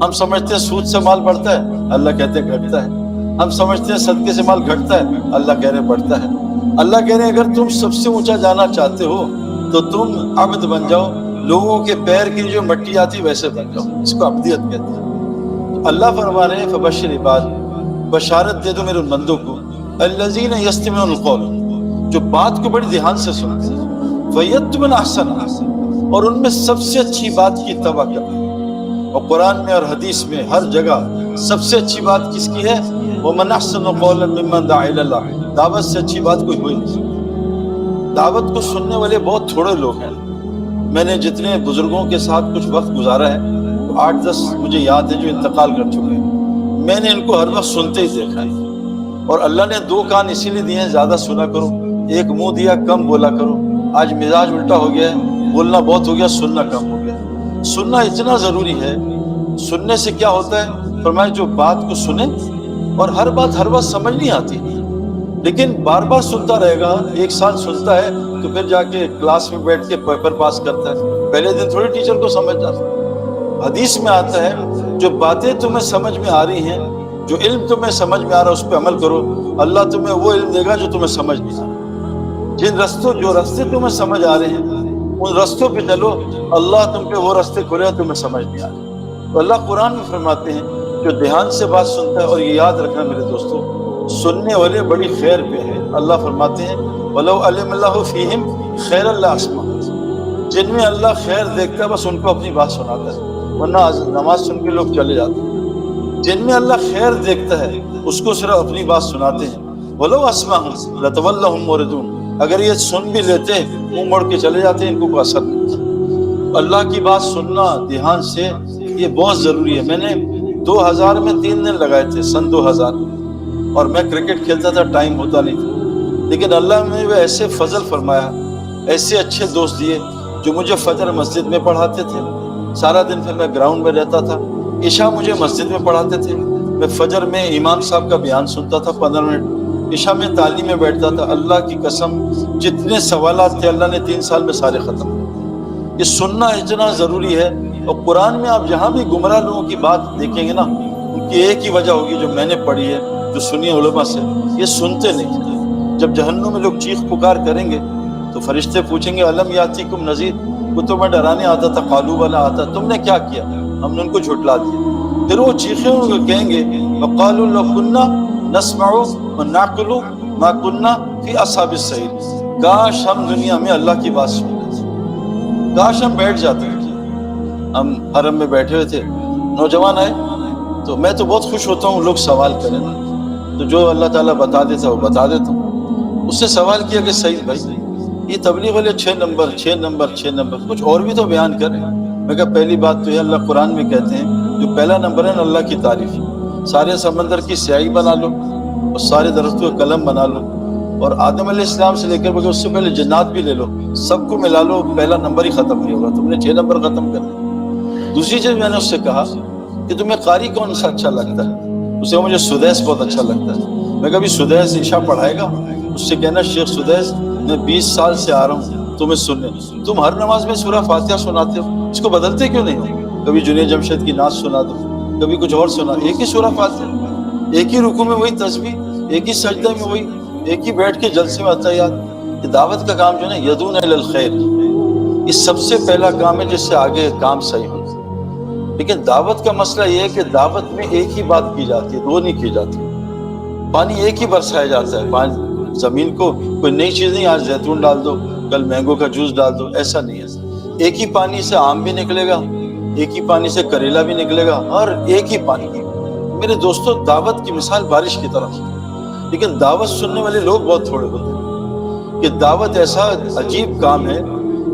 ہم سمجھتے ہیں سود سے مال بڑھتا ہے، اللہ کہتے ہیں گھٹتا ہے۔ ہم سمجھتے ہیں صدقے سے مال گھٹتا ہے، اللہ کہہ رہے ہیں بڑھتا ہے۔ اللہ کہہ رہے ہیں اگر تم سب سے اونچا جانا چاہتے ہو تو تم عبد بن جاؤ، لوگوں کے پیر کی جو مٹی آتی ویسے بن جاؤ، اس کو عبدیت کہتے ہیں۔ اللہ فرما رہے ہیں فبشر عباد، بشارت دے دو میرے بندوں کو، الذین یستمعون القول، جو بات کو بڑی دھیان سے سنتے ہیں، فیتبعون احسنہ، اور ان میں سب سے اچھی بات کی اتباع کرتے ہیں۔ اور قرآن میں اور حدیث میں ہر جگہ سب سے اچھی بات کس کی ہے؟ وَمَنْ أَحْسَنُ قَوْلًا مِّمَّنْ دَعَا إِلَى اللَّهِ، دعوت سے اچھی بات کوئی ہوئی نہیں۔ دعوت کو سننے والے بہت تھوڑے لوگ ہیں۔ میں نے جتنے بزرگوں کے ساتھ کچھ وقت گزارا ہے، 8-10 مجھے یاد ہے جو انتقال کر چکے ہیں، میں نے ان کو ہر وقت سنتے ہی دیکھا ہے۔ اور اللہ نے 2 کان اسی لیے دیے ہیں زیادہ سنا کرو، ایک منہ دیا کم بولا کرو۔ آج مزاج الٹا ہو گیا ہے، بولنا بہت ہو گیا، سننا کم ہو گیا۔ سننا اتنا ضروری ہے۔ سننے سے کیا ہوتا ہے؟ فرمایا جو بات کو سنے، اور ہر بات سمجھ نہیں آتی، لیکن بار بار سنتا رہے گا، 1 سال سنتا ہے تو پھر جا کے کلاس میں بیٹھ کے پیپر پاس کرتا ہے، پہلے دن تھوڑی ٹیچر کو سمجھ جاتا ہے۔ حدیث میں آتا ہے جو باتیں تمہیں سمجھ میں آ رہی ہیں، جو علم تمہیں سمجھ میں آ رہا ہے اس پہ عمل کرو، اللہ تمہیں وہ علم دے گا جو تمہیں سمجھ نہیں آ رہا۔ جو رستے تمہیں سمجھ آ رہے ہیں ان رستوں پہ چلو، اللہ تم پہ وہ رستے کھولے تمہیں سمجھ نہیں آ رہے۔ تو اللہ قرآن میں فرماتے ہیں جو دھیان سے بات سنتا ہے، اور یہ یاد رکھنا میرے دوستو، سننے والے بڑی خیر پہ ہیں۔ اللہ فرماتے ہیں وَلَوْ عَلِمَ اللَّهُ فِيهِمْ خَيْرًا لَأَسْمَعَهُمْ، جن میں اللہ خیر دیکھتا ہے بس ان کو اپنی بات سناتا ہے، ورنہ نماز سن کے لوگ چلے جاتے ہیں۔ جن میں اللہ خیر دیکھتا ہے اس کو صرف اپنی بات سناتے ہیں۔ وَلَوْ أَسْمَعَهُمْ لَتَوَلَّوْا مُعْرِضُونَ، اگر یہ سن بھی لیتے منہ موڑ کے چلے جاتے ہیں، ان کو کوئی اثر نہیں۔ اللہ کی بات سننا دھیان سے یہ بہت ضروری ہے۔ میں نے 2000 میں 3 دن لگائے تھے، سن 2000، اور میں کرکٹ کھیلتا تھا، ٹائم ہوتا نہیں تھا، لیکن اللہ نے وہ ایسے فضل فرمایا، ایسے اچھے دوست دیے جو مجھے فجر مسجد میں پڑھاتے تھے، سارا دن پھر میں گراؤنڈ میں رہتا تھا، عشاء مجھے مسجد میں پڑھاتے تھے، میں فجر میں امام صاحب کا بیان سنتا تھا 15 منٹ، عشاء میں تعلیم میں بیٹھتا تھا۔ اللہ کی قسم جتنے سوالات تھے اللہ نے 3 سال میں سارے ختم کر۔ یہ سننا اتنا ضروری ہے۔ اور قرآن میں آپ جہاں بھی گمراہ لوگوں کی بات دیکھیں گے نا، ان کی ایک ہی وجہ ہوگی جو میں نے پڑھی ہے، جو سنی ہے علماء سے، یہ سنتے نہیں۔ جب جہنم میں لوگ چیخ پکار کریں گے تو فرشتے پوچھیں گے الم یاتیکم نذیر، وہ تمہیں ڈرانے آتا تھا، قالوا بلی آتا، تم نے کیا کیا؟ ہم نے ان کو جھٹلا دیا۔ پھر وہ چیخیں ان کو کہیں گے وقالوا لو کنا نسمع ونعقل ما کنا فی اصحاب السعیر، کاش ہم دنیا میں اللہ کی بات سن لیتے، کاش ہم بیٹھ جاتے۔ ہم حرم میں بیٹھے ہوئے تھے، نوجوان آئے تو میں تو بہت خوش ہوتا ہوں لوگ سوال کریں، تو جو اللہ تعالیٰ بتا دیتا وہ بتا دیتا ہوں۔ اس سے سوال کیا کہ سعید بھائی یہ تبلیغ والے 6 نمبر کچھ اور بھی تو بیان کریں۔ میں کہا پہلی بات تو یہ اللہ قرآن میں کہتے ہیں جو پہلا نمبر ہے نا اللہ کی تعریف، سارے سمندر کی سیاہی بنا لو اور سارے درختوں کا قلم بنا لو، اور آدم علیہ السلام سے لے کر بغیر اس سے پہلے جنات بھی لے لو، سب کو ملا لو، پہلا نمبر ہی ختم نہیں ہوگا، تم نے 6 نمبر ختم کر دیا۔ دوسری چیز میں نے اس سے کہا کہ تمہیں قاری کون سا اچھا لگتا ہے؟ اسے مجھے سدیس بہت اچھا لگتا ہے۔ میں کبھی سدیس عشاء پڑھائے گا، اس سے کہنا شیخ سدیس میں 20 سال سے آ رہا ہوں تمہیں سننے، تم ہر نماز میں سورہ فاتحہ سناتے ہو، اس کو بدلتے کیوں نہیں ہو؟ کبھی جنید جمشید کی نعت سنا دو، کبھی کچھ اور سنا، ایک ہی سورہ فاتحہ، ایک ہی رکوع میں وہی تسبیح، ایک ہی سجدہ میں وہی، ایک ہی بیٹھ کے جلسے میں عطیات۔ یہ دعوت کا کام جو ہے نا یدعون الی الخیر، یہ سب سے پہلا کام ہے جس سے آگے کام صحیح ہوتا ہے۔ لیکن دعوت کا مسئلہ یہ ہے کہ دعوت میں ایک ہی بات کی جاتی ہے، 2 نہیں کی جاتی۔ پانی ایک ہی برسایا جاتا ہے، پانی زمین کو کوئی نئی چیز نہیں، آج زیتون ڈال دو کل مینگو کا جوس ڈال دو، ایسا نہیں ہے۔ ایک ہی پانی سے آم بھی نکلے گا، ایک ہی پانی سے کریلا بھی نکلے گا، اور ایک ہی پانی۔ میرے دوستو دعوت کی مثال بارش کی طرح، لیکن دعوت سننے والے لوگ بہت تھوڑے ہوتے ہیں۔ کہ دعوت ایسا عجیب کام ہے،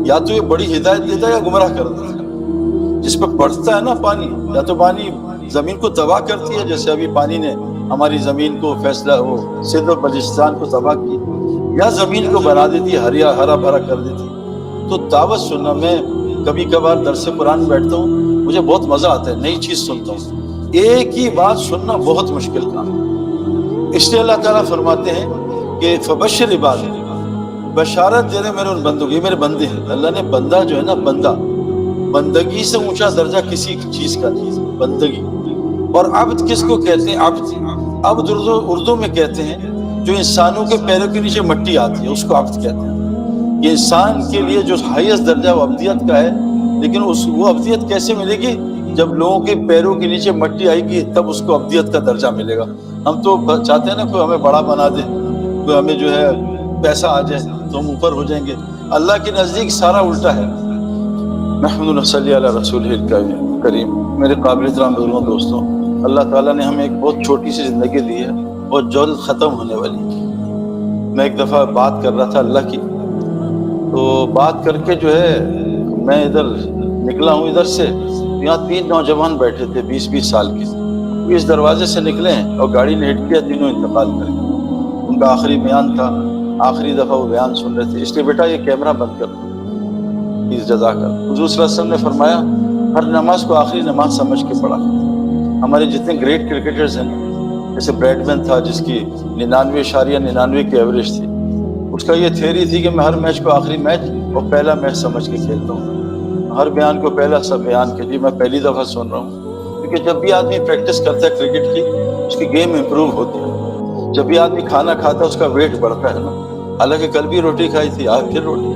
یا تو یہ بڑی ہدایت دیتا ہے یا گمراہ کر دیتا ہے۔ جس پہ پڑتا ہے نا پانی، یا تو پانی زمین کو تباہ کرتی ہے، جیسے ابھی پانی نے ہماری زمین کو فیصلہ وہ سندھ و بلوچستان کو تباہ کی، یا زمین کو بنا دیتی ہے، ہرا بھرا کر دیتی۔ تو دعوت سننا، میں کبھی کبھار درس قرآن بیٹھتا ہوں، مجھے بہت مزہ آتا ہے، نئی چیز سنتا ہوں۔ ایک ہی بات سننا بہت مشکل کام ہے، اس لیے اللہ تعالیٰ فرماتے ہیں کہ فبشر عباد، بشارت دے رہے میرے ان بندوں کو، یہ میرے بندے ہیں۔ اللہ نے بندہ جو ہے نا، بندہ بندگی سے اونچا درجہ کسی چیز کا نہیں، بندگی۔ اور عبد کس کو کہتے ہیں؟ عبد اردو میں کہتے ہیں جو انسانوں کے پیروں کے نیچے مٹی آتی ہے، اس کو عبد کہتے ہیں۔ یہ انسان کے لیے جو ہائیسٹ درجہ وہ عبدیت کا ہے، لیکن وہ عبدیت کیسے ملے گی؟ جب لوگوں کے پیروں کے نیچے مٹی آئے گی تب اس کو عبدیت کا درجہ ملے گا۔ ہم تو چاہتے ہیں نا کوئی ہمیں بڑا بنا دے، کوئی ہمیں جو ہے پیسہ آ جائے تو ہم اوپر ہو جائیں گے۔ اللہ کے نزدیک سارا الٹا ہے۔ محمد صلی علی رسول کریم۔ میرے قابل احترام بزرگوں دوستوں، اللہ تعالیٰ نے ہمیں ایک بہت چھوٹی سی زندگی دی ہے، بہت جلد ختم ہونے والی۔ میں ایک دفعہ بات کر رہا تھا اللہ کی، تو بات کر کے جو ہے میں ادھر نکلا ہوں ادھر سے، یہاں 3 نوجوان بیٹھے تھے 20-20 سال کے، اس دروازے سے نکلے ہیں اور گاڑی نے ہٹ کیا، تینوں انتقال کر گئے۔ ان کا آخری بیان تھا، آخری دفعہ وہ بیان سن رہے تھے، اس لیے بیٹا یہ کیمرہ بند کر دو، اس جزا کر۔ حضور صلی اللہ علیہ وسلم نے فرمایا ہر نماز کو آخری نماز سمجھ کے پڑھا۔ ہمارے جتنے گریٹ کرکٹرز ہیں، جیسے بریڈ مین تھا جس کی 99.99 کی ایوریج تھی، اس کا یہ تھیوری تھی کہ میں ہر میچ کو آخری میچ اور پہلا میچ سمجھ کے کھیلتا ہوں، ہر بیان کو پہلا سا بیان کے لیے میں پہلی دفعہ سن رہا ہوں۔ کیونکہ جب بھی آدمی پریکٹس کرتا ہے کرکٹ کی، اس کی گیم امپروو ہوتی ہے۔ جب بھی آدمی کھانا کھاتا ہے اس کا ویٹ بڑھتا ہے نا۔ حالانکہ کل بھی روٹی کھائی تھی، آج پھر روٹی۔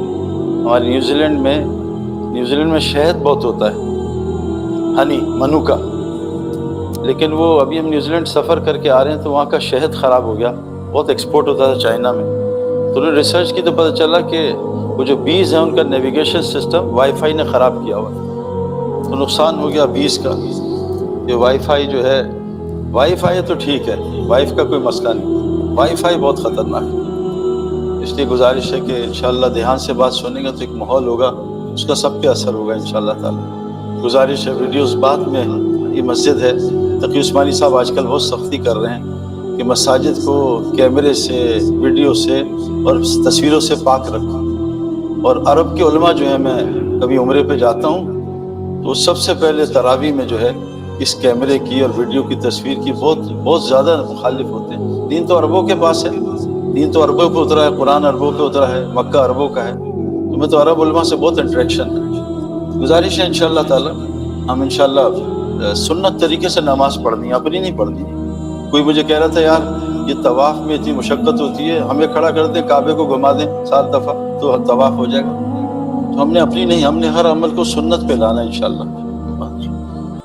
ہمارے نیوزی لینڈ میں شہد بہت ہوتا ہے، ہنی، منوکا، لیکن وہ ابھی ہم نیوزی لینڈ سفر کر کے آ رہے ہیں تو وہاں کا شہد خراب ہو گیا، بہت ایکسپورٹ ہوتا تھا چائنا میں۔ تو انہوں نے ریسرچ کی تو پتہ چلا کہ وہ جو بیز ہیں ان کا نیویگیشن سسٹم وائی فائی نے خراب کیا ہوا، تو نقصان ہو گیا بیز کا۔ یہ وائی فائی جو ہے، وائی فائی تو ٹھیک ہے، وائف کا کوئی مسئلہ نہیں، وائی فائی بہت خطرناک ہے۔ اس لیے گزارش ہے کہ انشاءاللہ دھیان سے بات سنیں گے تو ایک ماحول ہوگا، اس کا سب پہ اثر ہوگا انشاءاللہ تعالی۔ گزارش ہے ویڈیوز بعد میں، یہ مسجد ہے، تقی عثمانی صاحب آج کل بہت سختی کر رہے ہیں کہ مساجد کو کیمرے سے، ویڈیو سے اور تصویروں سے پاک رکھا۔ اور عرب کے علماء جو ہیں، میں کبھی عمرے پہ جاتا ہوں تو سب سے پہلے تراویح میں جو ہے اس کیمرے کی اور ویڈیو کی تصویر کی بہت زیادہ مخالف ہوتے ہیں۔ دین تو عربوں کے پاس ہے، دین تو عربوں پہ اترا ہے، قرآن عربوں پہ اترا ہے، مکہ عربوں کا ہے، تو میں تو عرب علماء سے بہت انٹریکشن ہے۔ گزارش ہے انشاءاللہ تعالی ہم انشاءاللہ سنت طریقے سے نماز پڑھنی، اپنی نہیں پڑھنی۔ کوئی مجھے کہہ رہا تھا یار یہ طواف میں اتنی مشقت ہوتی ہے، ہمیں کھڑا کر دیں، کعبے کو گھما دیں 7 دفعہ تو طواف ہو جائے گا۔ تو ہم نے اپنی نہیں، ہم نے ہر عمل کو سنت پہ لانا انشاءاللہ۔